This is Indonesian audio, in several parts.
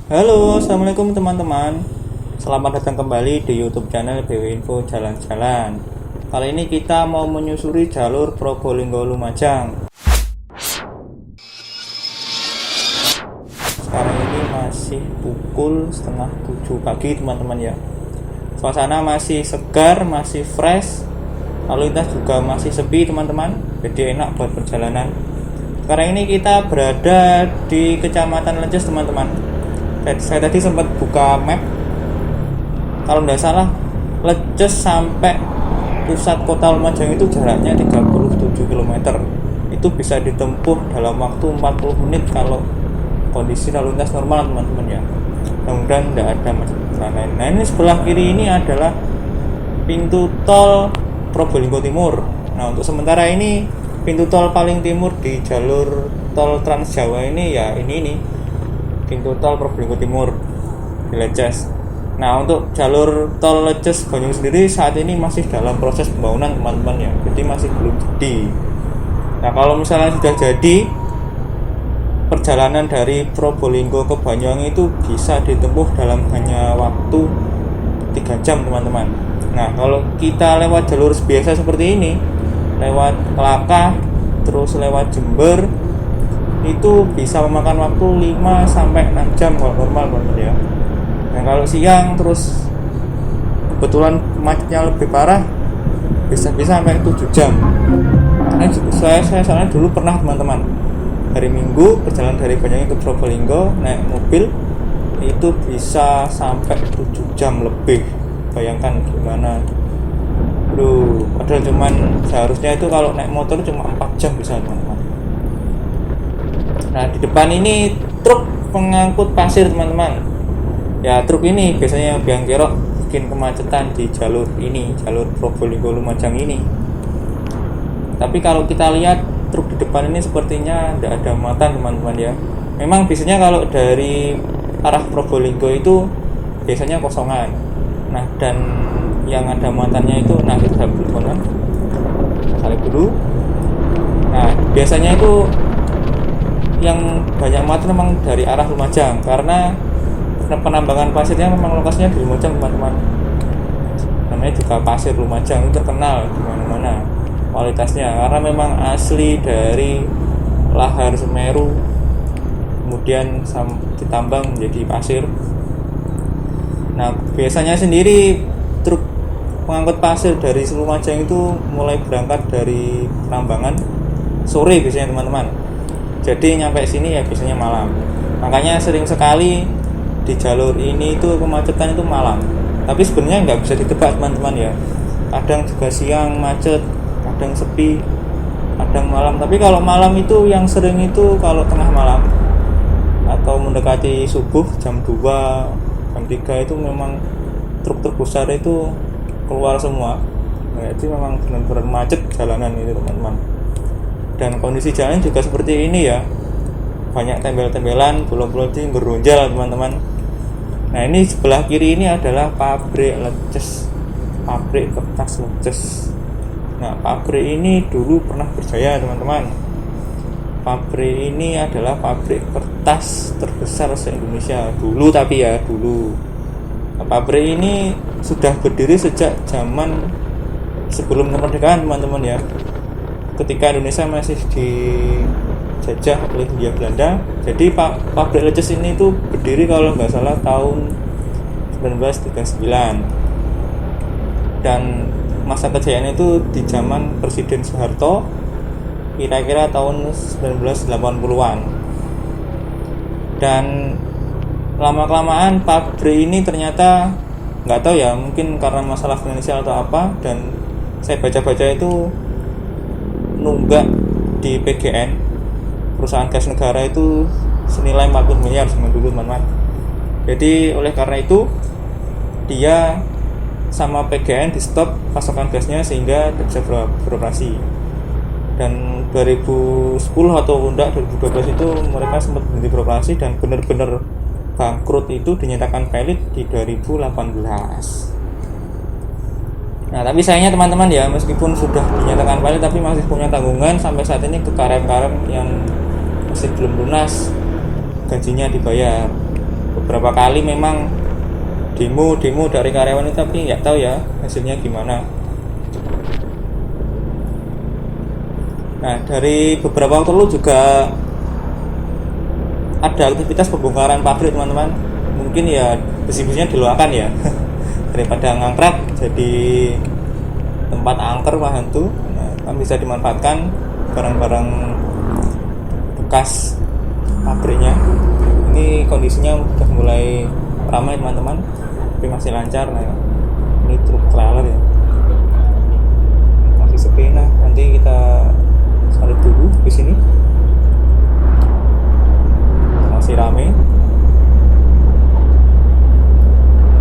Halo, assalamualaikum teman-teman. Selamat datang kembali di YouTube channel BW Info Jalan-Jalan. Kali ini kita mau menyusuri jalur Probolinggo Lumajang. Sekarang ini masih pukul setengah 7 pagi teman-teman ya. Suasana masih segar, masih fresh. Lalu lintas juga masih sepi teman-teman. Jadi enak buat perjalanan. Sekarang ini kita berada di Kecamatan Leces teman-teman. Saya tadi sempat buka map. Kalau tidak salah, Leces sampai pusat kota Lumajang itu jaraknya 37 km. Itu bisa ditempuh dalam waktu 40 menit kalau kondisi lalu lintas normal teman-teman ya. Mudah-mudahan tidak ada masalah. Nah ini sebelah kiri ini adalah pintu tol Probolinggo Timur. Nah untuk sementara ini pintu tol paling timur di jalur tol Trans Jawa ini ya ini pintu tol Probolinggo Timur di Leces. Nah untuk jalur tol Leces Banyuwangi sendiri saat ini masih dalam proses pembangunan teman-teman ya, jadi masih belum jadi. Nah kalau misalnya sudah jadi, perjalanan dari Probolinggo ke Banyuwangi itu bisa ditempuh dalam hanya waktu 3 jam teman-teman. Nah kalau kita lewat jalur biasa seperti ini, lewat Kelakah terus lewat Jember, itu bisa memakan waktu 5-6 jam kalau normal teman-teman ya. Dan kalau siang terus kebetulan macetnya lebih parah, bisa sampai 7 jam. Nah, saya soalnya dulu pernah teman-teman, hari Minggu perjalanan dari Banyuwangi ke Probolinggo naik mobil itu bisa sampai 7 jam lebih. Bayangkan gimana. Padahal cuman seharusnya itu kalau naik motor cuma 4 jam bisa teman-teman. Nah di depan ini truk pengangkut pasir teman-teman. Ya truk ini biasanya biang kerok bikin kemacetan di jalur ini, jalur Probolinggo Lumajang ini. Tapi kalau kita lihat truk di depan ini sepertinya tidak ada muatan teman-teman ya. Memang biasanya kalau dari arah Probolinggo itu biasanya kosongan. Nah dan yang ada muatannya itu, nah kita salib dulu. Nah biasanya itu yang banyak muatan memang dari arah Lumajang, karena penambangan pasirnya memang lokasinya di Lumajang teman-teman. Namanya juga pasir Lumajang, itu terkenal di mana-mana kualitasnya karena memang asli dari lahar Semeru kemudian ditambang menjadi pasir. Nah biasanya sendiri truk pengangkut pasir dari Lumajang itu mulai berangkat dari penambangan sore biasanya teman-teman. Jadi nyampe sini ya biasanya malam. Makanya sering sekali di jalur ini itu kemacetan itu malam. Tapi sebenarnya nggak bisa ditebak teman-teman ya. Kadang juga siang macet, kadang sepi, kadang malam. Tapi kalau malam itu yang sering itu kalau tengah malam atau mendekati subuh jam 2, jam 3 itu memang truk-truk besar itu keluar semua. Nah, itu memang benar-benar macet jalanan ini teman-teman. Dan kondisi jalan juga seperti ini ya, banyak tembel-tembelan, pulau-pulau berunjal teman-teman. Nah ini sebelah kiri ini adalah pabrik Leces, pabrik kertas Leces. Nah pabrik ini dulu pernah berjaya teman-teman. Pabrik ini adalah pabrik kertas terbesar se-Indonesia dulu, tapi ya dulu. Nah, pabrik ini sudah berdiri sejak zaman sebelum kemerdekaan teman-teman ya, ketika Indonesia masih dijajah oleh Hindia Belanda. Jadi pabrik Leces ini tuh berdiri kalau nggak salah tahun 1939, dan masa kejayaan itu di zaman Presiden Soeharto kira-kira tahun 1980-an. Dan lama-kelamaan pabrik ini ternyata nggak tahu ya, mungkin karena masalah finansial atau apa, dan saya baca-baca itu nunggak di PGN, perusahaan gas negara itu senilai 40 miliar zaman dulu teman-teman. Jadi oleh karena itu dia sama PGN di stop pasokan gasnya sehingga tidak bisa beroperasi. Dan 2010 atau enggak 2012 itu mereka sempat berhenti beroperasi dan benar-benar bangkrut itu dinyatakan valid di 2018. Nah tapi sayangnya teman-teman ya, meskipun sudah dinyatakan valid tapi masih punya tanggungan sampai saat ini ke karyawan yang masih belum lunas gajinya dibayar. beberapa kali memang demo dari karyawan itu, tapi nggak tahu ya hasilnya gimana. Nah, dari beberapa waktu lalu juga ada aktivitas pembongkaran pabrik teman-teman. Mungkin ya besi-besinya diluakan ya daripada ngangkrak jadi tempat angker bahan tuh. Nah, kan bisa dimanfaatkan barang-barang bekas pabriknya. Ini kondisinya sudah mulai ramai teman-teman, tapi masih lancar. Nah, ini truk trailer ya, masih sepi. Nah, nanti kita salib dulu di sini, masih ramai.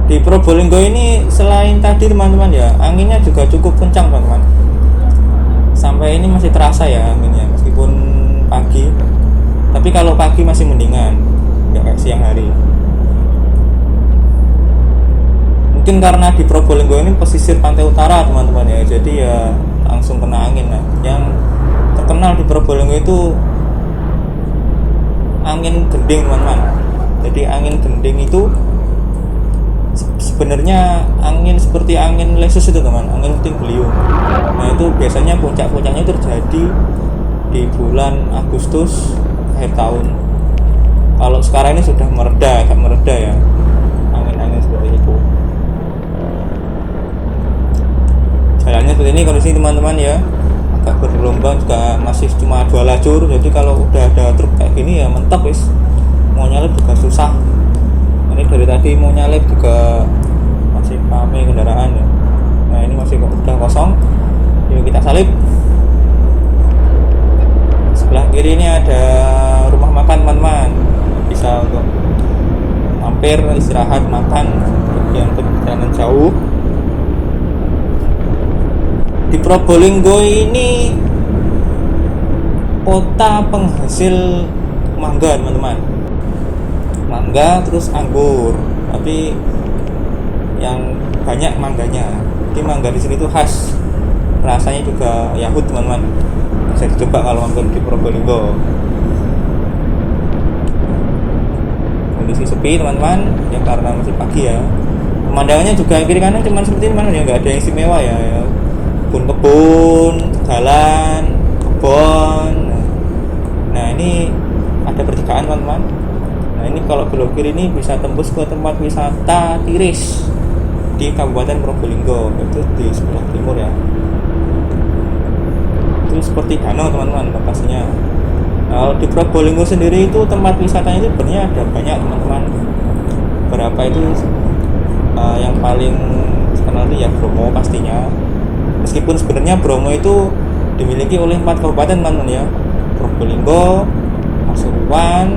Di Probolinggo ini selain tadi teman-teman ya, anginnya juga cukup kencang teman-teman. Sampai ini masih terasa ya anginnya, meskipun pagi. Tapi kalau pagi masih mendingan, nggak kayak siang hari. Mungkin karena di Probolinggo ini pesisir pantai utara teman-teman ya, jadi ya langsung kena angin. Nah, yang terkenal di Probolinggo itu angin gending teman-teman. Jadi angin gending itu sebenarnya angin seperti angin lesus itu teman, angin puting beliung. Nah, itu biasanya puncak-puncaknya terjadi di bulan Agustus akhir tahun. Kalau sekarang ini sudah agak mereda ya angin-angin seperti itu. Jalannya seperti ini kondisi teman-teman ya, agak bergelombang, juga masih cuma 2 lajur. Jadi kalau udah ada truk kayak gini ya mentok wis, mau nyalip juga susah. Ini dari tadi mau nyalip juga masih ramai kendaraan ya. Nah, ini masih udah kosong, yuk kita salip. Sebelah kiri ini ada rumah makan teman-teman, bisa untuk mampir istirahat makan yang perjalanan jauh. Di Probolinggo ini kota penghasil mangga teman-teman, mangga terus anggur, tapi yang banyak mangganya. Jadi mangga di sini tuh khas, rasanya juga yahut teman-teman, bisa dicoba kalau mampir di Probolinggo. Kondisi sepi teman-teman ya karena masih pagi ya. Pemandangannya juga kiri kanan cuma seperti mana ya, nggak ada yang istimewa ya, kebun, jalan, kebun. Nah, ini ada pertigaan teman-teman. Nah, ini kalau belok kiri ini bisa tembus ke tempat wisata Tiris di Kabupaten Probolinggo, itu di sebelah timur ya. Itu seperti danau teman-teman lokasinya. Nah, di Probolinggo sendiri itu tempat wisatanya itu sebenarnya ada banyak teman-teman. Berapa itu yang paling terkenal itu ya Bromo pastinya. Meskipun sebenarnya Bromo itu dimiliki oleh 4 kabupaten teman-teman ya, Probolinggo, Pasuruan,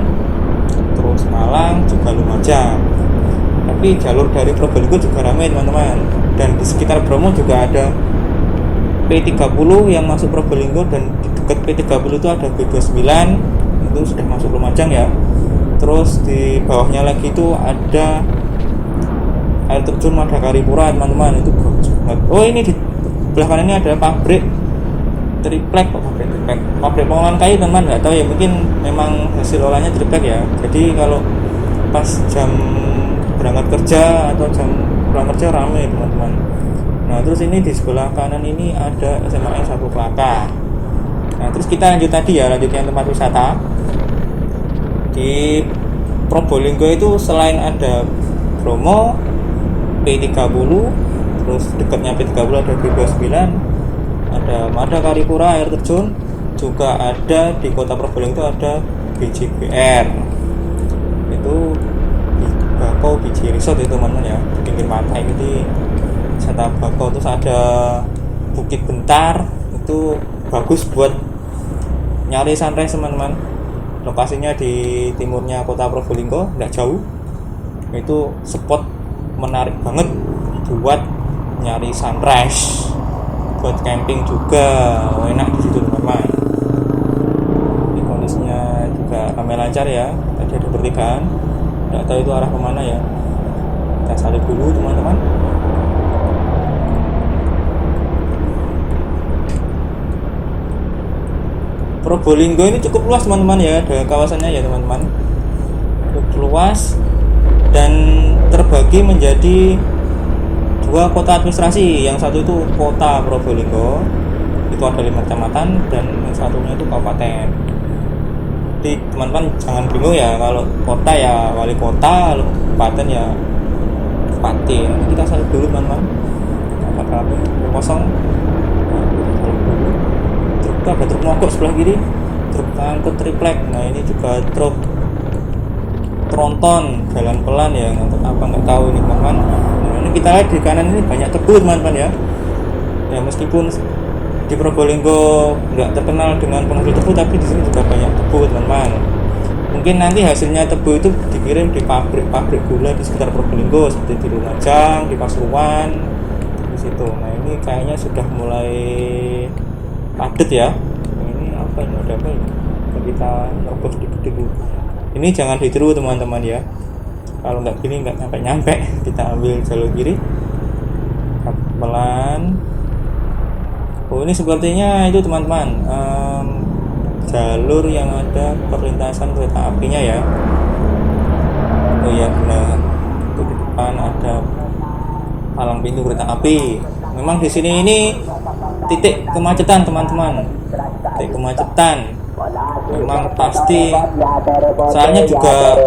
terus Malang, juga Lumajang. Tapi jalur dari Probolinggo juga ramai teman-teman. Dan di sekitar Bromo juga ada P30 yang masuk Probolinggo, dan di dekat P30 itu ada B29, itu sudah masuk Lumajang ya. Terus di bawahnya lagi itu ada air terjun Madakaripura teman-teman, itu bagus banget. Oh, ini di belakang ini ada pabrik triplek, pabrik pengolahan kayu teman-teman. Nggak tahu ya, mungkin memang hasil olahnya triplek ya. Jadi kalau pas jam berangkat kerja atau jam pulang kerja ramai teman-teman. Nah, terus ini di sebelah kanan ini ada SMA Satu Kelaka. Nah, terus kita lanjut tadi ya, lanjutnya tempat wisata di Probolinggo itu. Selain ada Bromo, P30, terus dekatnya P30 ada B29, ada Madakaripura air terjun, juga ada di kota Probolinggo itu ada BJBR, itu Bakau Biji Resort itu teman-teman ya, di pinggir pantai gitu, wisata Bakau. Terus ada Bukit Bentar, itu bagus buat nyari sunrise teman-teman. Lokasinya di timurnya kota Probolinggo, nggak jauh. Itu spot menarik banget buat nyari sunrise, buat camping juga enak di situ teman-teman. Ini kondisinya juga ramai lancar ya. Tadi ada pertigaan, nggak tahu itu arah kemana ya. Kita salib dulu teman-teman. Probolinggo ini cukup luas teman-teman ya, ada kawasannya ya teman-teman, cukup luas. dan terbagi menjadi dua kota administrasi. Yang satu itu kota Probolinggo, itu ada 5 kecamatan, dan yang satunya itu kabupaten. Jadi teman-teman jangan bingung ya, kalau kota ya wali kota, kalau kabupaten ya bupati. Nanti kita salib dulu teman-teman. Apakah kosong? Truk ada truk mogok sebelah kiri, truk angkut triplek. Nah ini juga truk tronton jalan pelan ya, untuk apa nggak tahu ini teman-teman. Nah, ini kita lihat di kanan ini banyak tebu teman-teman ya. Ya meskipun di Probolinggo nggak terkenal dengan penghasil tebu, tapi di sini juga banyak tebu teman-teman. Mungkin nanti hasilnya tebu itu dikirim di pabrik gula di sekitar Probolinggo, seperti di Lumajang, di Pasuruan, di situ. Nah ini kayaknya sudah mulai padat ya. Ini apa ini, ada apa ini? Kita nerobos dulu. Ini jangan ditiru teman-teman ya, kalau nggak gini nggak nyampe. Kita ambil jalur kiri pelan. Oh ini sepertinya itu teman-teman, jalur yang ada perlintasan kereta apinya ya. Oh ya benar, itu di depan ada palang pintu kereta api. Memang di sini ini titik kemacetan teman-teman, titik kemacetan memang pasti, soalnya juga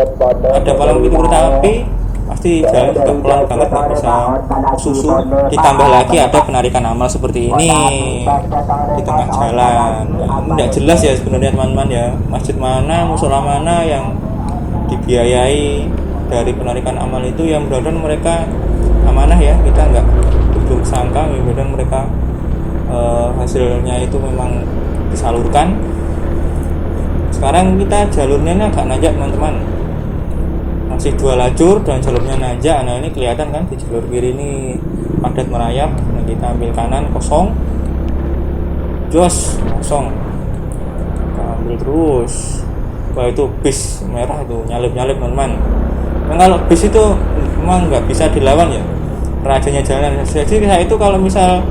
ada palang pintu kereta api, pasti jalan juga pelan banget, nggak bisa susu. Ditambah lagi ada penarikan amal seperti ini di tengah jalan. Nah, ini tidak jelas ya sebenarnya teman-teman ya, masjid mana, musola mana yang dibiayai dari penarikan amal itu. Yang mudah-mudahan mereka amanah ya, kita nggak buruk sangka, mudah-mudahan mereka hasilnya itu memang disalurkan. Sekarang kita jalurnya ini agak nanjak teman-teman, masih 2 lajur dan jalurnya nanjak. Nah ini kelihatan kan di jalur kiri ini padat merayap. Nah kita ambil kanan kosong, jos kosong, kita ambil terus. Wah itu bis merah itu nyalip teman-teman. Nah kalau bis itu memang nggak bisa dilawan ya, rajanya jalan. Jadi saya itu kalau misal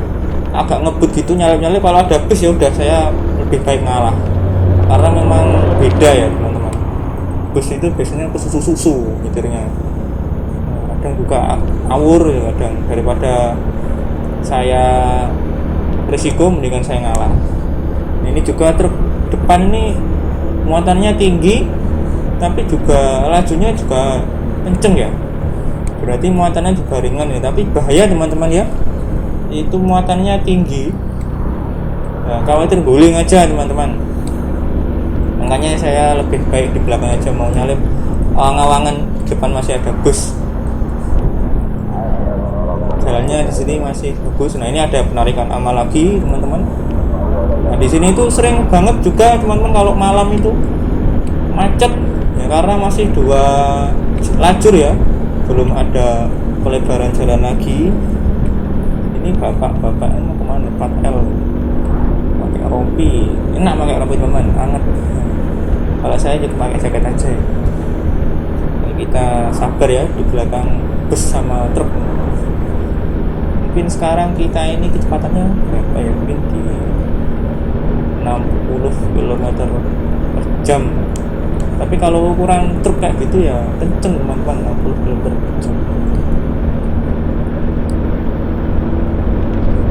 agak ngebut gitu nyalip, kalau ada bis ya udah saya lebih baik ngalah, karena memang beda ya teman-teman. Bus itu biasanya ke susu nyetirnya, kadang juga awur ya, kadang daripada saya risiko mendingan saya ngalah. Nah, ini juga truk depan ini muatannya tinggi, tapi juga lajunya juga kenceng ya, berarti muatannya juga ringan ya, tapi bahaya teman-teman ya, itu muatannya tinggi. Nah, khawatir guling aja teman-teman, makanya saya lebih baik di belakang aja, mau nyalip awang-awangan, depan masih ada bus. Jalannya di sini masih bagus. Nah ini ada penarikan amal lagi teman-teman. Nah di sini itu sering banget juga teman-teman kalau malam itu macet ya, karena masih 2 lajur ya, belum ada pelebaran jalan lagi. Ini bapak-bapak mau kemana? 4L pakai rompi, enak pakai rompi teman, hangat. Kalau saya jadi pakai jaket aja. Jadi kita sabar ya di belakang bus sama truk. Mungkin sekarang kita ini kecepatannya berapa ya? Mungkin di 60 km per jam. Tapi kalau ukuran truk kayak gitu ya kenceng teman-teman, 60 km per jam.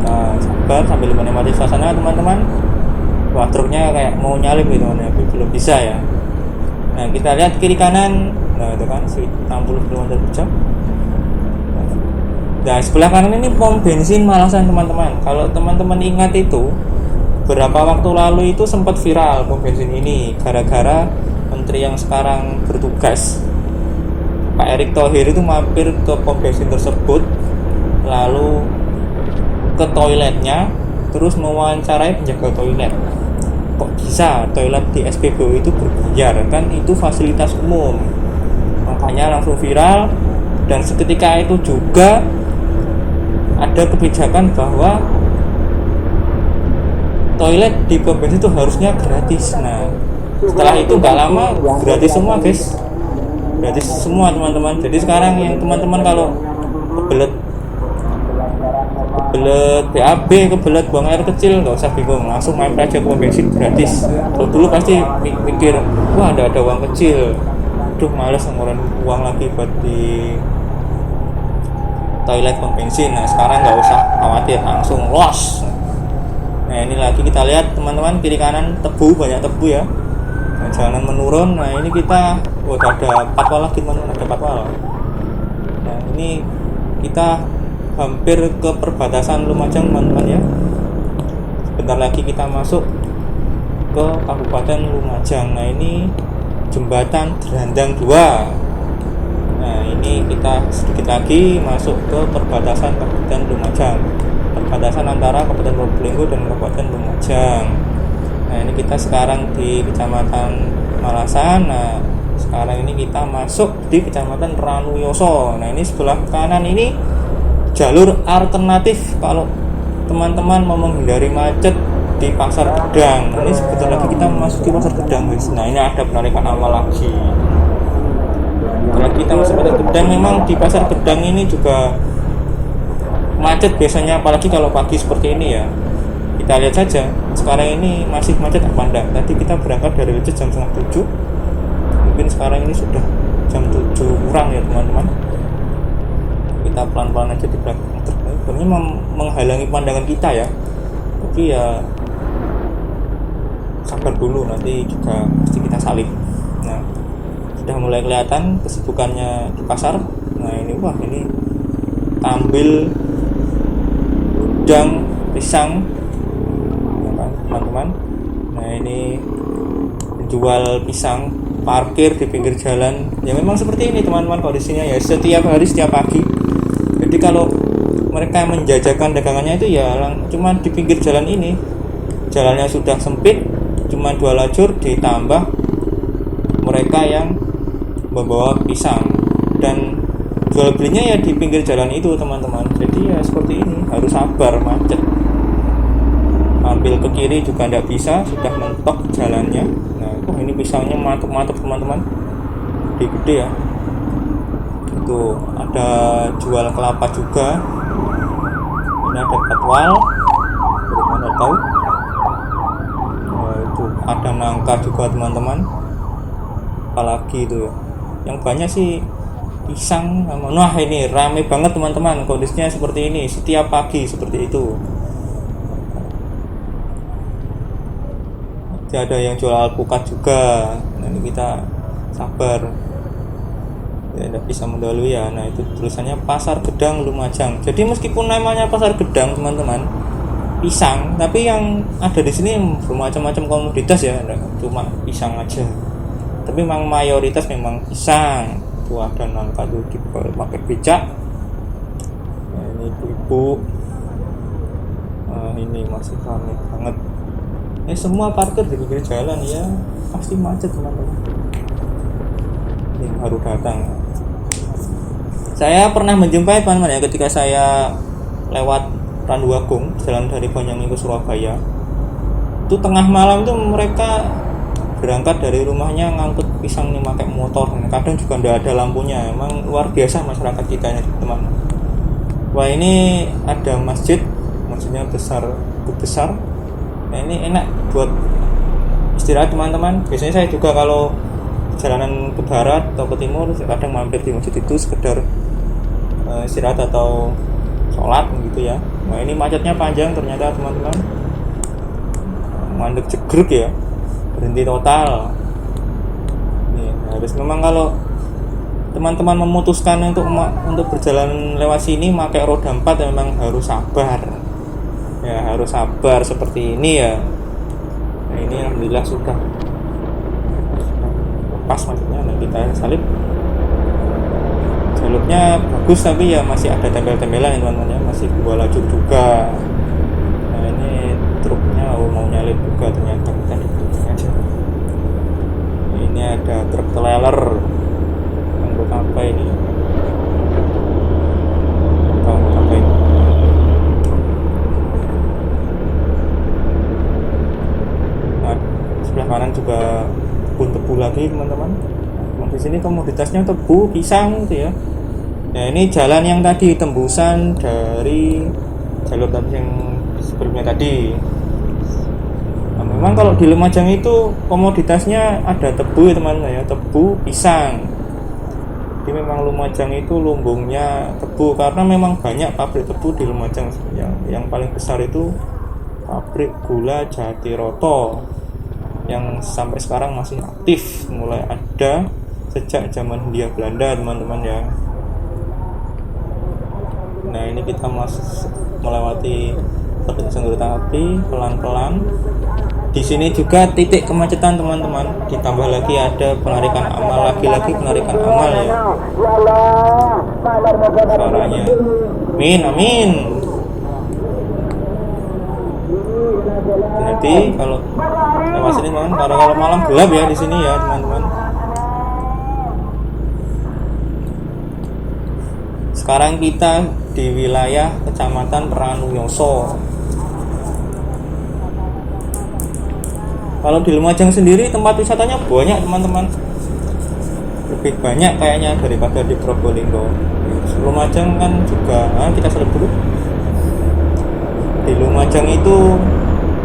Nah, sabar sambil menikmati suasana teman-teman. Wah truknya kayak mau nyalip gitu kan ya, tapi belum bisa ya. Nah kita lihat kiri kanan, nah itu kan 60 km per jam. Nah sebelah kanan ini pom bensin Malasan teman-teman. Kalau teman-teman ingat itu, beberapa waktu lalu itu sempat viral pom bensin ini, gara-gara menteri yang sekarang bertugas, Pak Erick Thohir, itu mampir ke pom bensin tersebut, lalu ke toiletnya, terus mewawancarai penjaga toilet. Kok bisa toilet di SPBU itu berbayar, kan itu fasilitas umum. Makanya langsung viral. Dan seketika itu juga ada kebijakan bahwa toilet di pom bensin itu harusnya gratis. Nah setelah itu nggak lama gratis semua guys, gratis semua teman-teman. Jadi sekarang yang teman-teman kalau kebelet BAB, kebelet buang air kecil, nggak usah bingung, langsung main aja pom bensin gratis. Kalau dulu pasti mikir, wah ada uang kecil, aduh males ngeluarin uang lagi buat di toilet pom bensin. Nah sekarang nggak usah khawatir, langsung los. Nah ini lagi kita lihat teman-teman, kiri kanan tebu, banyak tebu ya. Nah, jalanan menurun. Nah ini kita udah ada patwal lagi teman-teman, ada patwal. Nah ini kita hampir ke perbatasan Lumajang teman-teman ya. Sebentar lagi kita masuk ke Kabupaten Lumajang. Nah ini jembatan Derandang 2. Nah ini kita sedikit lagi masuk ke perbatasan Kabupaten Lumajang, perbatasan antara Kabupaten Probolinggo dan Kabupaten Lumajang. Nah ini kita sekarang di Kecamatan Malasan. Nah sekarang ini kita masuk di Kecamatan Ranuyoso. Nah ini sebelah kanan ini jalur alternatif kalau teman-teman mau menghindari macet di Pasar Gedang. Nah, ini sebentar lagi kita memasuki Pasar Gedang guys. Nah ini ada penarikan awal lagi. Kalau kita masuk Pasar Gedang, memang di Pasar Gedang ini juga macet biasanya, apalagi kalau pagi seperti ini ya. Kita lihat saja sekarang ini masih macet apa enggak. Tadi kita berangkat dari Leces jam 6:30, mungkin sekarang ini sudah jam 7 kurang ya teman-teman. Kita pelan-pelan aja di belakang truk. Ini menghalangi pandangan kita ya. Tapi ya sabar dulu, nanti juga pasti kita salib. Nah sudah mulai kelihatan kesibukannya di pasar. Nah ini wah ini tampil udang pisang ya kan teman-teman. Nah ini penjual pisang parkir di pinggir jalan ya, memang seperti ini teman-teman kondisinya ya, setiap hari setiap pagi. Jadi kalau mereka menjajakan dagangannya itu ya cuma di pinggir jalan ini, jalannya sudah sempit, cuma 2 lajur, ditambah mereka yang membawa pisang dan jual belinya ya di pinggir jalan itu teman-teman. Jadi ya seperti ini, harus sabar macet. Ambil ke kiri juga tidak bisa, sudah mentok jalannya. Nah ini pisangnya mantap-mantap teman-teman, gede-gede ya. Itu ada jual kelapa juga. Ini ada patwal, belum ada tahu. Itu ada nangka juga teman-teman. Apalagi itu ya, yang banyak sih pisang. Nah ini rame banget teman-teman, kondisinya seperti ini setiap pagi seperti itu. Ada yang jual alpukat juga. Nah ini kita sabar ya, tidak bisa mendahului ya. Nah itu tulisannya Pasar Gedang Lumajang. Jadi meskipun namanya Pasar Gedang teman-teman pisang, tapi yang ada di sini bermacam-macam komoditas ya, cuma pisang aja. Tapi memang mayoritas memang pisang. Itu ada nangka tuh pakai becak. Nah, ini ibu-ibu. Nah, ini masih ramai banget. Ini semua parkir di pinggir jalan ya, pasti macet teman-teman. Ini baru datang. Saya pernah menjumpai teman-teman ya, ketika saya lewat Randuagung, jalan dari Banyuwangi ke Surabaya. Itu tengah malam itu mereka berangkat dari rumahnya ngangkut pisang nih pakai motor. Kadang juga tidak ada lampunya. Emang luar biasa masyarakat kita ini teman. Wah ini ada masjid, maksudnya besar, besar. Nah ini enak buat istirahat teman-teman. Biasanya saya juga kalau jalanan ke barat atau ke timur kadang mampir di masjid itu sekedar istirahat atau sholat gitu ya. Nah ini macetnya panjang ternyata teman-teman, mandek jegrek ya, berhenti total. Nih, harus memang kalau teman-teman memutuskan untuk berjalan lewat sini pakai roda 4 ya memang harus sabar. Ya harus sabar seperti ini ya. Nah ini alhamdulillah sudah lepas maksudnya. Nah kita salib, jalurnya bagus tapi ya masih ada tempel-tempelan ya teman-teman ya, masih 2 lajur juga. Nah ini truknya mau nyalip juga ternyata, bukan itu aja. Ini ada truk trailer untuk apa ini? Apa ini? Sebelah kanan juga kebun tebu lagi teman-teman. Nah, di sini komoditasnya tebu, pisang gitu ya. Nah ini jalan yang tadi tembusan dari jalur tadi yang sebelumnya tadi. Nah, memang kalau di Lumajang itu komoditasnya ada tebu ya teman-teman ya, tebu, pisang. Jadi memang Lumajang itu lumbungnya tebu, karena memang banyak pabrik tebu di Lumajang. Yang paling besar itu pabrik gula Jatiroto yang sampai sekarang masih aktif, mulai ada sejak zaman Hindia Belanda, teman-teman ya. Nah, ini kita masih melewati perlintasan kereta api pelan-pelan. Di sini juga titik kemacetan, teman-teman. Ditambah lagi ada penarikan amal, lagi-lagi penarikan amal ya. Suaranya. Amin, amin. Nanti kalau lewat sini, teman, karena kalau malam gelap ya di sini ya, teman-teman. Sekarang kita di wilayah Kecamatan Ranuyoso. Kalau di Lumajang sendiri tempat wisatanya banyak, teman-teman. Lebih banyak kayaknya daripada di Probolinggo. Lumajang kan juga, kita selip dulu. Di Lumajang itu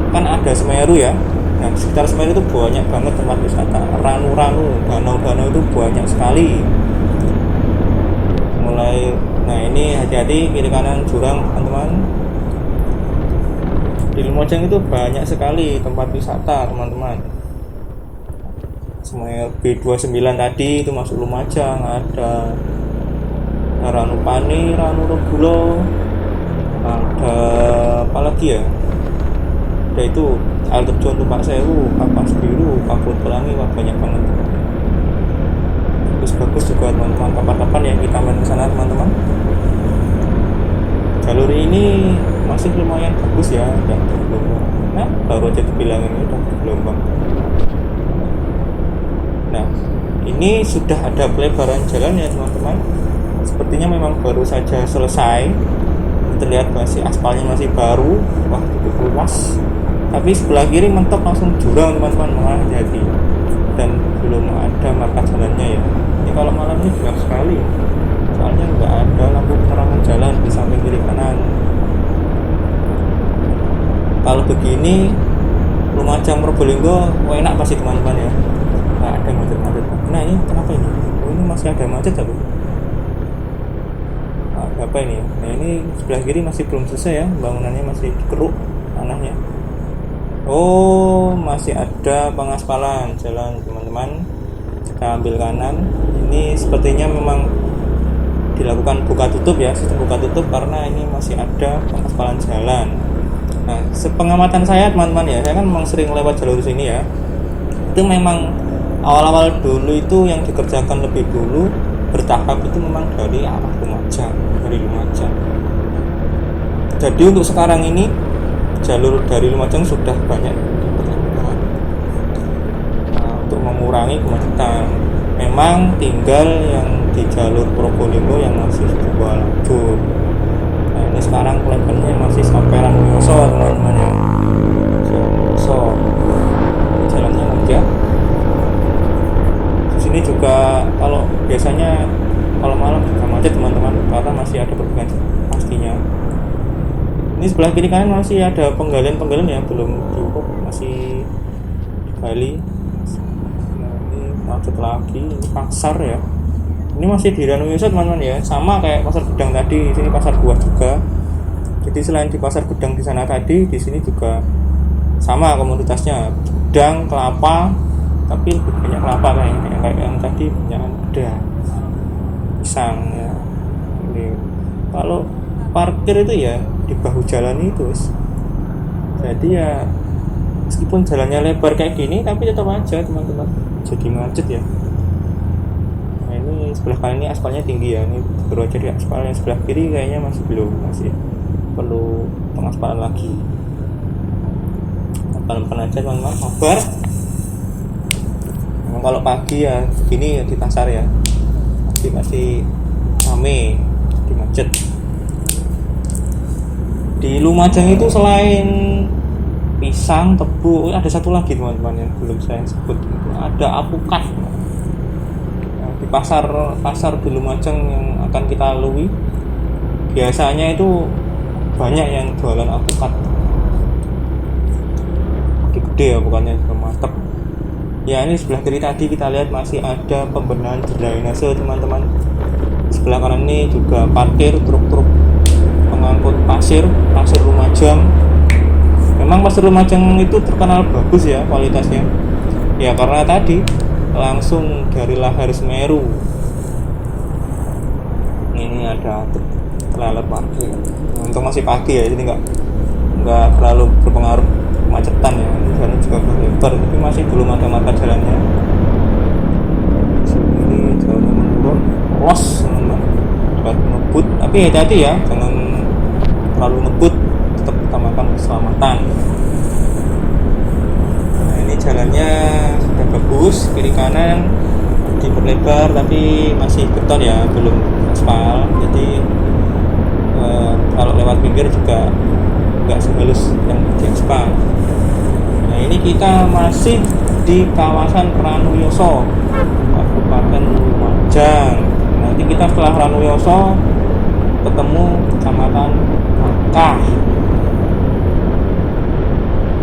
kan ada Semeru ya. Nah, sekitar Semeru itu banyak banget tempat wisata. Ranu-ranu, danau-danau itu banyak sekali. Nah ini hati-hati kiri kanan jurang, teman-teman. Di Lumajang itu banyak sekali tempat wisata, teman-teman. Semuanya B29 tadi itu masuk Lumajang, ada Ranupani, Ranuregulo, ada apa lagi ya? Ada itu air terjun Tumpak Sewu, Kapas Biru, Kapur Pelangi, wah banyak banget. Bagus juga, teman-teman. Kapan-kapan ya kita main ke sana, teman-teman. Jalur ini masih lumayan bagus ya, udah bergelombang. Nah, baru aja dibilangin udah bergelombang. Nah, ini sudah ada pelebaran jalan ya, teman-teman. Sepertinya memang baru saja selesai. Terlihat masih aspalnya masih baru, wah cukup luas. Tapi sebelah kiri mentok langsung jurang, teman-teman. Hati-hati. Dan belum ada marka jalannya ya. Ini kalau malam ini gelap sekali. Soalnya nggak ada lampu penerangan jalan di samping kiri kanan. Kalau begini Lumajang Probolinggo enak pasti, teman-teman ya. Nggak ada macet-macet. Nah ini kenapa ini? Oh, ini masih ada macet tapi. Nah, apa ini? Nah ini sebelah kiri masih belum selesai ya, bangunannya masih dikeruk tanahnya. Oh, masih ada pengaspalan jalan, teman-teman. Kita ambil kanan. Ini sepertinya memang dilakukan buka tutup ya, sistem buka tutup karena ini masih ada pengaspalan jalan. Nah, sepengamatan saya, teman-teman ya, saya kan memang sering lewat jalur sini ya. Itu memang awal-awal dulu itu yang dikerjakan lebih dulu bertahap itu memang dari arah Lumajang, dari Lumajang. Jadi untuk sekarang ini jalur dari Lumajang sudah banyak diperlebar untuk mengurangi kemacetan. Memang tinggal yang di jalur Probolinggo yang masih 2 lajur. Nah ini sekarang levelnya masih sampai Ranuyoso, teman-teman ya. Ranuyoso jalannya lancar. Di sini juga kalau biasanya kalau malam juga macet, teman-teman, karena masih ada perbaikan pastinya. Ini sebelah kiri kanan masih ada penggalian ya, belum cukup, masih digali. Nah, ini macet lagi. Ini pasar ya. Ini masih di Ranuyoso, teman-teman ya, sama kayak pasar Gedang tadi. Di sini pasar buah juga. Jadi selain di pasar Gedang di sana tadi, di sini juga sama komoditasnya, gedang, kelapa, tapi lebih banyak kelapa kayaknya. Kayak yang tadi banyak gedang, pisang ya. Ini kalau parkir itu ya di bahu jalan itu, jadi ya meskipun jalannya lebar kayak gini tapi tetap aja, teman-teman, jadi macet ya. Nah ini sebelah kanan ini aspalnya tinggi ya, ini baru aja di aspal. Yang sebelah kiri kayaknya masih belum, masih perlu pengaspalan lagi. Pelan-pelan aja, teman-teman, sabar. Memang kalau pagi ya begini ya di pasar ya, masih rame, di macet. Di Lumajang itu selain pisang, tebu, ada satu lagi, teman-teman, yang belum saya sebut. Ada apukat. Di pasar di Lumajang yang akan kita lalui, biasanya itu banyak yang jualan apukat. Gede ya, bukannya juga mantep. Ya, ini sebelah kiri tadi kita lihat masih ada pembenahan drainase teman-teman. Sebelah kanan ini juga parkir truk-truk pengangkut pasir Lumajang. Memang pasir Lumajang itu terkenal bagus ya kualitasnya. Ya karena tadi langsung dari lahar Semeru. Ini ada terlalu parkir. Untung masih pagi ya, jadi nggak terlalu berpengaruh kemacetan ya. Ini jalan juga belum lebar, tapi masih belum ada marka jalannya. Ini jalannya menurun, los teman-teman. Buat ngebut, tapi hati-hati ya, jangan terlalu ngebut, tetap utamakan keselamatan. Nah, ini jalannya sudah bagus, kiri kanan diperlebar, tapi masih beton ya, belum aspal. Jadi kalau lewat pinggir juga nggak sehalus yang di aspal. Nah, ini kita masih di kawasan Ranuyoso, Kabupaten Lumajang. Nanti kita setelah Ranuyoso ketemu Kecamatan Langkah.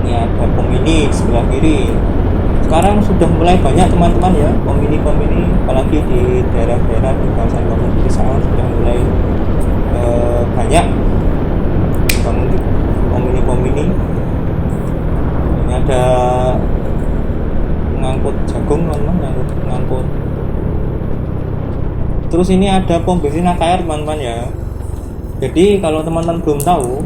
Ini ada Pemini sebelah kiri. Sekarang sudah mulai banyak teman-teman ya pemini, apalagi di daerah-daerah di kawasan pedesaan sudah mulai banyak bangun pemini. Ini ada ngangkut jagung teman-teman, ngangkut. Terus ini ada pom bensin AKR teman-teman ya. Jadi kalau teman-teman belum tahu,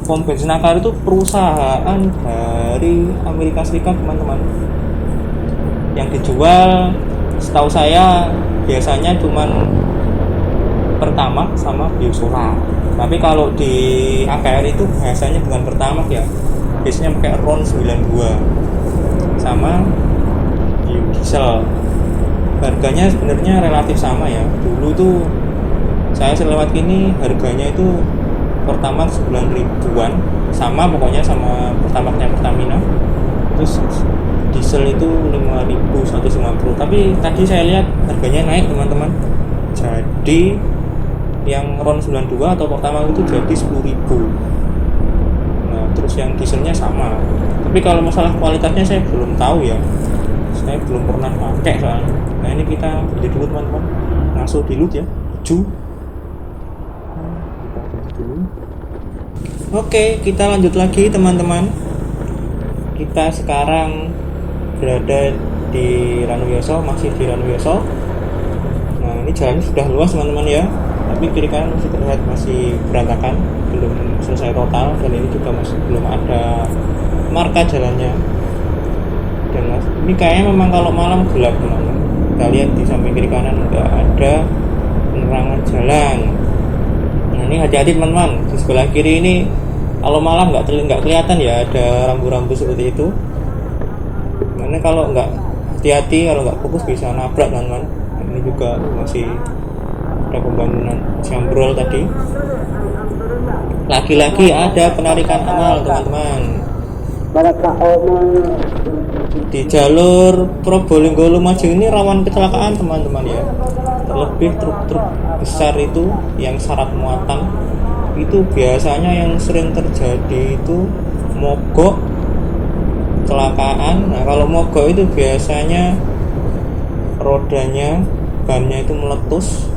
pom bensin AKR itu perusahaan dari Amerika Serikat teman-teman. Yang dijual setahu saya biasanya cuman Pertamax sama biosolar. Tapi kalau di AKR itu biasanya bukan Pertamax ya, biasanya pakai RON 92 sama biodiesel. Harganya sebenarnya relatif sama ya. Dulu tuh saya selewat ini harganya itu Pertamax 9 ribuan, sama pokoknya sama Pertamaxnya Pertamina. Terus diesel itu 5.150. Tapi tadi saya lihat harganya naik teman-teman. Jadi yang RON 92 atau Pertamax itu jadi 10.000. Nah, terus yang dieselnya sama. Tapi kalau masalah kualitasnya saya belum tahu ya. Saya belum pernah pakai soalnya. Nah, ini kita beli dulu teman-teman. Langsung dilut ya. Oke, kita lanjut lagi teman-teman. Kita sekarang berada di Ranuyoso, masih di Ranuyoso. Nah, ini jalannya sudah luas teman-teman ya, tapi kiri kanan masih terlihat masih berantakan, belum selesai total, dan ini juga masih belum ada marka jalannya. Dan ini kayaknya memang kalau malam gelap teman-teman. Kita lihat di samping kiri kanan nggak ada penerangan jalan. Nah, ini hati-hati teman-teman, di sebelah kiri ini kalau malam nggak kelihatan ya ada rambu-rambu seperti itu. Karena kalau nggak hati-hati, kalau nggak fokus bisa nabrak teman-teman. Ini juga masih ada pembangunan jambrol tadi. Lagi-lagi ada penarikan amal teman-teman. Di jalur Probolinggo Lumajang ini rawan kecelakaan teman-teman ya. Terlebih truk-truk besar itu yang syarat muatan itu biasanya yang sering terjadi itu mogok, kecelakaan. Nah, kalau mogok itu biasanya rodanya, bannya itu meletus,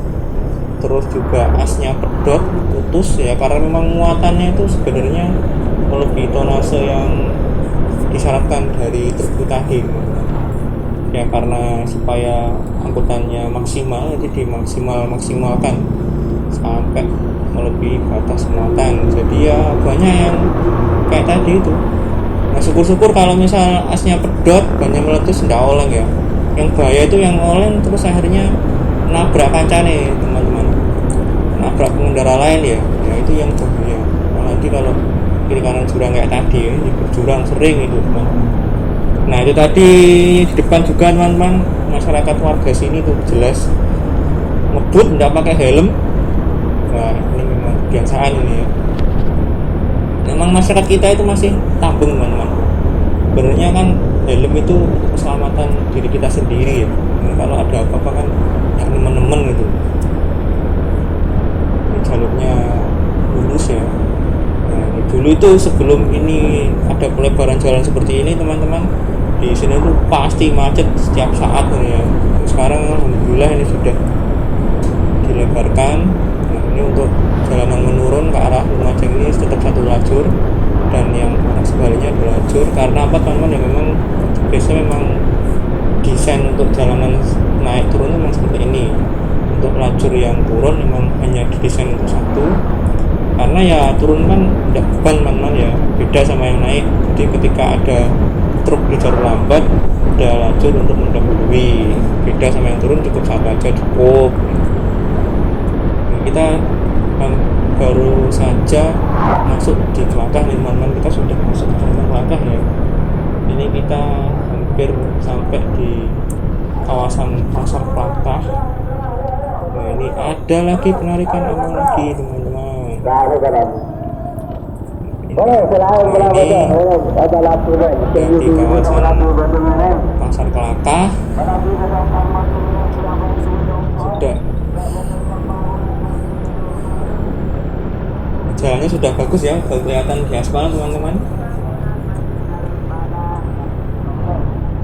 terus juga asnya pedot, putus ya, karena memang muatannya itu sebenarnya melebihi tonase yang disyaratkan dari truk tadi ya, karena supaya angkutannya maksimal itu dimaksimalkan sampai melebihi batas muatan. Jadi ya banyak yang kayak tadi itu. Nah, syukur-syukur kalau misal asnya pedot, bannya meletus, nggak oleng ya. Yang bahaya itu yang oleng terus akhirnya nabrak kancane teman-teman, nabrak pengendara lain ya. Ya itu yang bahaya. Apalagi kalau kiri kanan jurang kayak tadi ya, di jurang sering itu teman-teman. Nah, itu tadi di depan juga teman-teman, masyarakat warga sini tuh jelas ngebut nggak pakai helm. Nah, ini memang kebiasaan ini ya. Memang masyarakat kita itu masih tabung teman-teman. Sebenarnya kan helm itu keselamatan diri kita sendiri ya. Nah, kalau ada apa-apa kan ya teman-teman gitu. Ini jalurnya lurus ya. Nah, dulu itu sebelum ini ada pelebaran jalan seperti ini teman-teman, di sini tuh pasti macet setiap saat ya. Sekarang alhamdulillah ini sudah dilebarkan. Nah, ini untuk jalanan menurun ke arah Lumajang ini tetap satu lajur, dan yang arah sebaliknya dua lajur. Karena apa teman-teman, ya memang biasanya memang desain untuk jalanan naik turun memang seperti ini. Untuk lajur yang turun memang hanya didesain untuk satu, karena ya turun kan tidak beban teman-teman ya, beda sama yang naik. Jadi ketika ada truk di jalur lambat, ada lajur untuk mendahului, beda sama yang turun cukup satu aja cukup. Nah, kita baru saja masuk di Kelakah nih teman-teman, kita sudah masuk ke Kelakah ya. Ini kita hampir sampai di kawasan Pasar Kelakah. Nah, ini ada lagi penarikan amal lagi teman-teman. Ini di kawasan Pasar Kelakah sudah, jalannya sudah bagus ya, kelihatan di aspal teman-teman.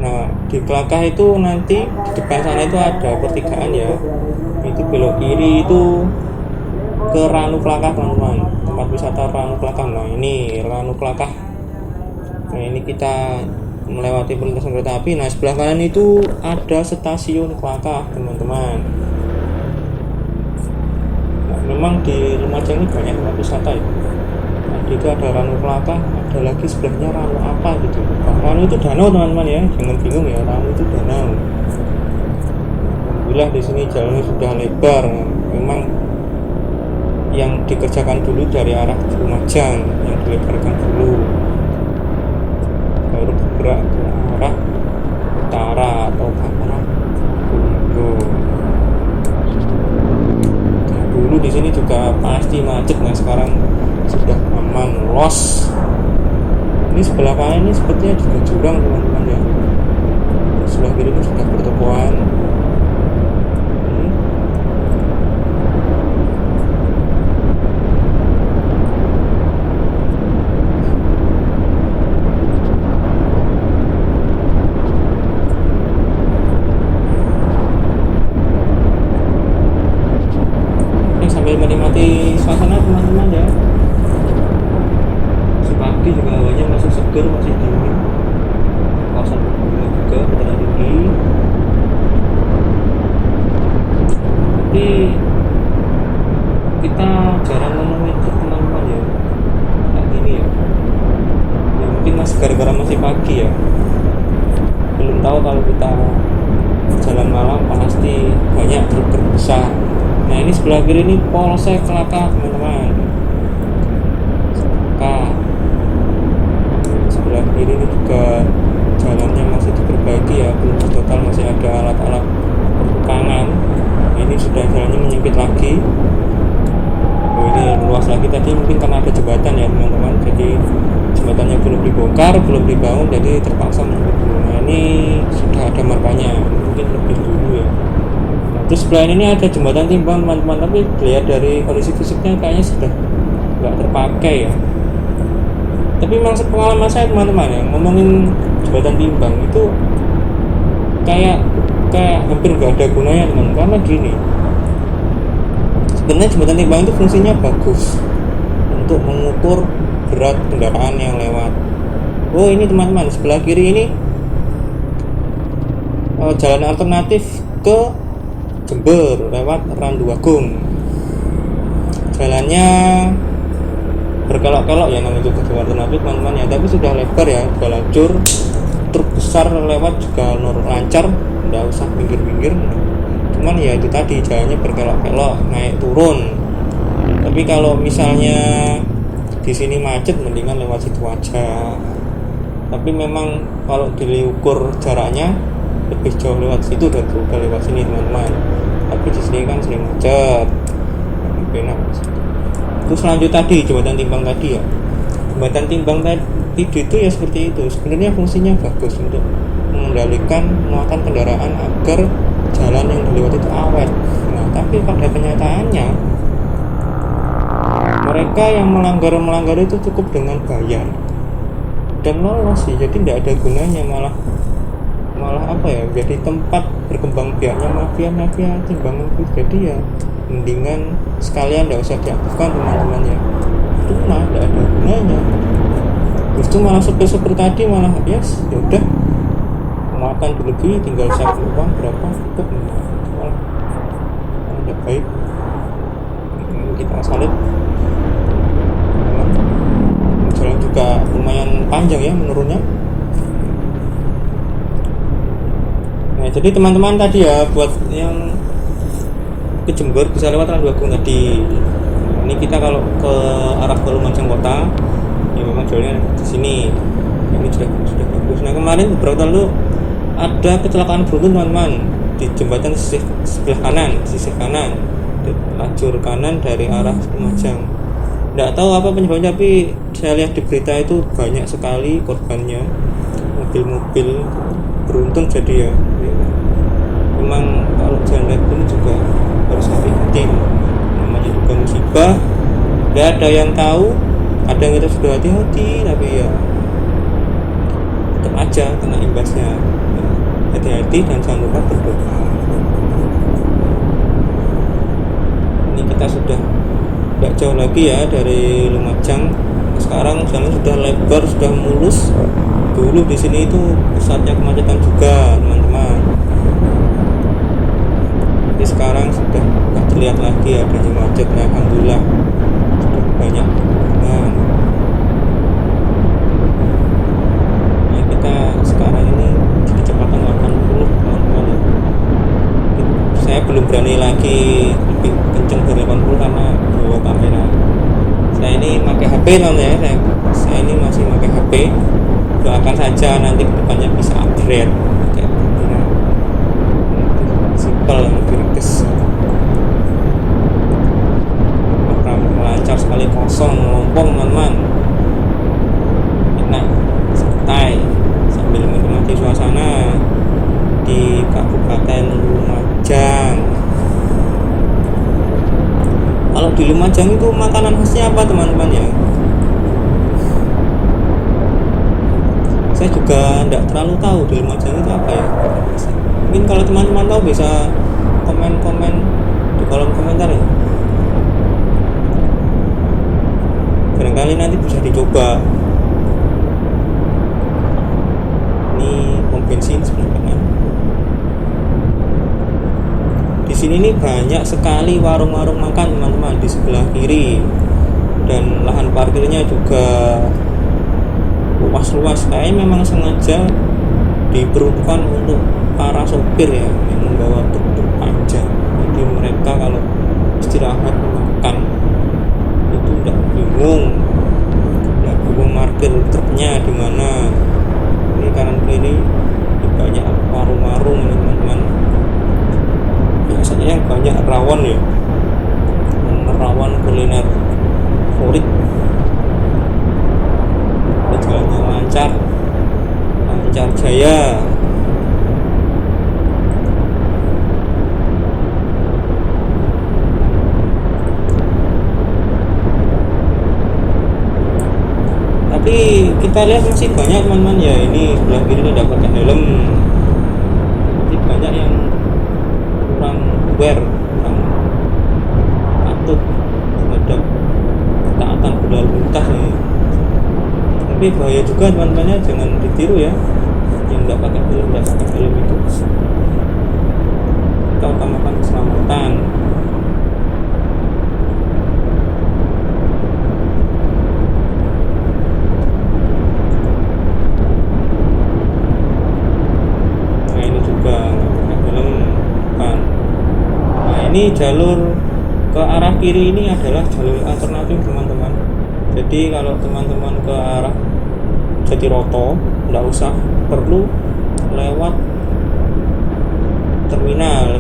Nah, di Kelakah itu nanti di depan sana itu ada pertigaan ya, itu belok kiri itu ke Ranu Kelakah teman-teman, tempat wisata Ranu Kelakah. Nah, ini Ranu Kelakah. Nah, ini kita melewati perlintasan kereta api. Nah, sebelah kanan itu ada stasiun Kelakah teman-teman. Nah, memang di Lumajang ini banyak tempat wisata ya. Tadi itu ada Ranu Kelakah, ada lagi sebelahnya Ranu apa gitu. Nah, Ranu itu danau teman-teman ya, jangan bingung ya, Ranu itu danau. Alhamdulillah di sini jalannya sudah lebar. Memang yang dikerjakan dulu dari arah Lumajang, yang dilebarkan dulu, baru bergerak ke arah utara atau ke arah Probolinggo. Nah, dulu di sini juga pasti macet. Nah, sekarang sudah aman, los. Ini sebelah kanan ini sepertinya juga jurang teman-teman ya. Sebelah kiri itu sudah pertokoan. Sambil menikmati suasana teman-teman ya. Pagi juga hawanya masih seger, masih dingin. Kawasan perkebunan juga dataran tinggi. Tapi kita jarang menemui teman-teman ya saat ini ya. Ya mungkin masih gara-gara masih pagi ya. Belum tahu kalau kita jalan malam pasti banyak truk-truk besar. Nah, ini sebelah kiri ini Polsek Kelakah teman-teman. Sebelah kiri ini juga jalannya masih diperbaiki ya, belum total, masih ada alat-alat pertukangan. Nah, ini sudah jalannya menyempit lagi. Oh, ini luas lagi, tadi mungkin karena ada jembatan ya teman-teman, jadi jembatannya belum dibongkar, belum dibangun, jadi terpaksa menyempit dulu. Nah, ini sudah ada markanya, mungkin lebih dulu ya. Nah, terus sebelah ini ada jembatan timbang teman-teman, tapi dilihat dari kondisi fisiknya kayaknya sudah nggak terpakai ya. Tapi memang pengalaman saya teman-teman ya, ngomongin jembatan timbang itu kayak hampir gak ada gunanya teman, karena gini, sebenarnya jembatan timbang itu fungsinya bagus untuk mengukur berat kendaraan yang lewat. Oh, ini teman-teman, sebelah kiri ini jalan alternatif ke Jember lewat Randu Agung. Jalannya berkelok-kelok ya, namanya juga alternatif teman-teman ya, tapi sudah lebar ya, dua lajur, truk besar lewat juga lancar, nggak usah pinggir-pinggir. Cuman ya itu tadi, jalannya berkelok-kelok, naik turun. Tapi kalau misalnya di sini macet, mendingan lewat situ aja. Tapi memang kalau diukur jaraknya lebih jauh lewat situ daripada lewat sini teman-teman. Tapi di sini kan sering macet, enak. Terus lanjut tadi jembatan timbang tadi ya, jembatan timbang tadi itu ya seperti itu. Sebenarnya fungsinya bagus untuk mengendalikan muatan kendaraan agar jalan yang dilewati itu awet. Nah, tapi pada kenyataannya mereka yang melanggar itu cukup dengan bayar dan lolos sih, jadi tidak ada gunanya, malah malah apa ya, jadi tempat berkembang biaknya mafia timbang mobil. Jadi ya mendingan sekalian nggak usah diaktifkan teman-teman ya, cuma nggak ada gunanya. Justru malah supir-supir tadi malah yes ya udah, muatan berlebih tinggal saya uang berapa cukup, malah tidak baik. Kita salib. Jalan juga lumayan panjang ya menurunnya. Nah jadi teman-teman tadi ya, buat yang ke Jember bisa lewat Randuagung tadi. Ini kita kalau ke arah ke Lumajang kota ya memang jalannya di sini. Ini sudah bagus. Nah kemarin beberapa tahun lalu ada kecelakaan beruntun teman-teman di jembatan sebelah kanan, sisi kanan, lajur kanan dari arah Lumajang. Nggak tahu apa penyebabnya, tapi saya lihat di berita itu banyak sekali korbannya, mobil-mobil beruntun. Jadi ya memang kalau jalan ini juga harus hati-hati, namanya juga musibah. Nggak ada yang tahu, ada yang kita sudah hati-hati tapi ya tetap aja kena imbasnya. Hati-hati dan jangan lupa berdoa. Ini kita sudah tidak jauh lagi ya dari Lumajang. Sekarang jalan sudah lebar, sudah mulus. Dulu di sini itu pusatnya kemacetan juga teman-teman. Tapi sekarang sudah tidak terlihat lagi adanya macet. Alhamdulillah sudah banyak. Nah, kita sekarang ini di kecepatan 80 teman-teman. Saya belum berani lagi lebih kenceng dari 80 karena bawa kamera. Saya ini pakai HP ya, saya ini masih pakai HP. Doakan saja nanti kedepannya bisa upgrade kayak kamera simple, lebih ringkes, lancar sekali, kosong, melompong teman-teman, enak, santai sambil menikmati suasana di Kabupaten Lumajang. Kalau di Lumajang itu makanan khasnya apa teman-teman ya? Saya juga tidak terlalu tahu di Lumajang itu apa ya. Mungkin kalau teman-teman tahu bisa komen-komen di kolom komentar ya. Barangkali nanti bisa dicoba. Ini pom bensin sebelah kanan. Di sini nih banyak sekali warung-warung makan teman-teman di sebelah kiri, dan lahan parkirnya juga luas-luas. Kayaknya memang sengaja diperuntukkan untuk para sopir ya, yang membawa truk-truk panjang. Jadi mereka kalau istirahat makan itu tidak bingung parkir truknya di mana. Ini kanan kiri banyak warung-warung ini teman-teman. Biasanya yang banyak rawon ya, rawon kuliner favorit. Jalannya lancar jaya. Tapi kita lihat masih banyak teman-teman ya, ini sebelah kiri tidak pakai helm. Jadi banyak yang kurang aware, kurang patuh terhadap ketaatan berlalu lintas ya. Tapi bahaya juga teman-temannya, jangan ditiru ya, yang tidak pakai helm itu. Kita utamakan keselamatan. Nah ini juga nggak pakai helm kan. Nah ini jalur ke arah kiri ini adalah jalur alternatif teman-teman. Jadi kalau teman-teman ke arah Jatiroto nggak usah perlu lewat terminal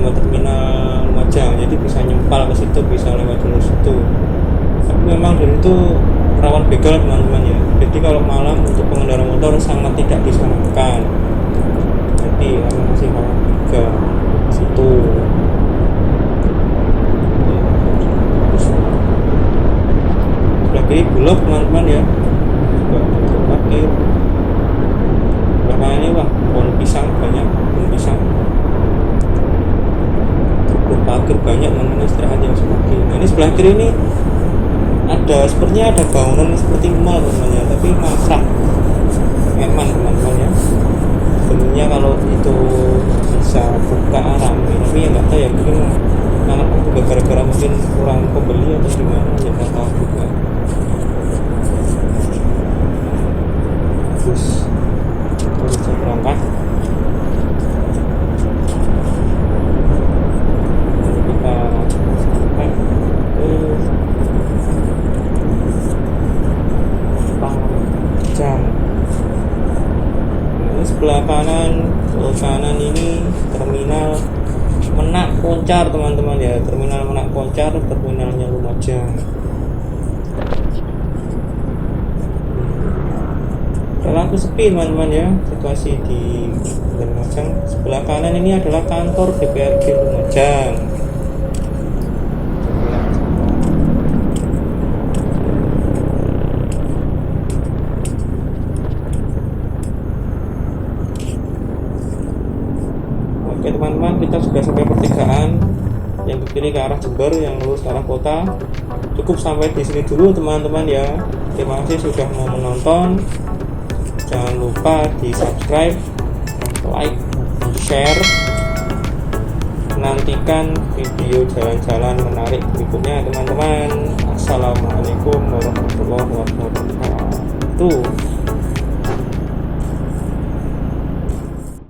Lumajang, jadi bisa nyempal ke situ, bisa lewat jalur situ. Tapi memang dulu itu rawan begal teman-teman ya. Jadi kalau malam untuk pengendara motor sangat tidak disarankan. Jadi masih rawan begal situ. Lagi bulog teman-teman ya, juga parkir. Belakang ini wah pohon pisang banyak, kebun pisang, truk parkir banyak, teman-teman istirahat yang pagi. Nah ini sebelah kiri ini ada sepertinya ada bangunan seperti mall teman-teman ya, tapi mangkrak, eman teman-teman ya. Sebenarnya kalau itu bisa buka rame, tapi ya nggak tahu ya, mungkin anak juga gara-gara mungkin kurang pembeli atau gimana ya, nggak tahu juga. Terus bisa berangkat, kita sampai ke Pangjam. Ini sebelah kanan ini terminal Menak Koncar teman-teman ya, terminal Menak Koncar, terminalnya Lumajang. Relatif sepi teman-teman ya situasi di Lumajang. Sebelah kanan ini adalah kantor DPRD Lumajang. Oke teman-teman, kita sudah sampai pertigaan yang ke kiri ke arah Jember, yang lurus ke arah kota. Cukup sampai di sini dulu teman-teman ya. Terima kasih sudah mau menonton. Jangan lupa di subscribe, like, share. Nantikan video jalan-jalan menarik berikutnya teman-teman. Assalamualaikum warahmatullahi wabarakatuh.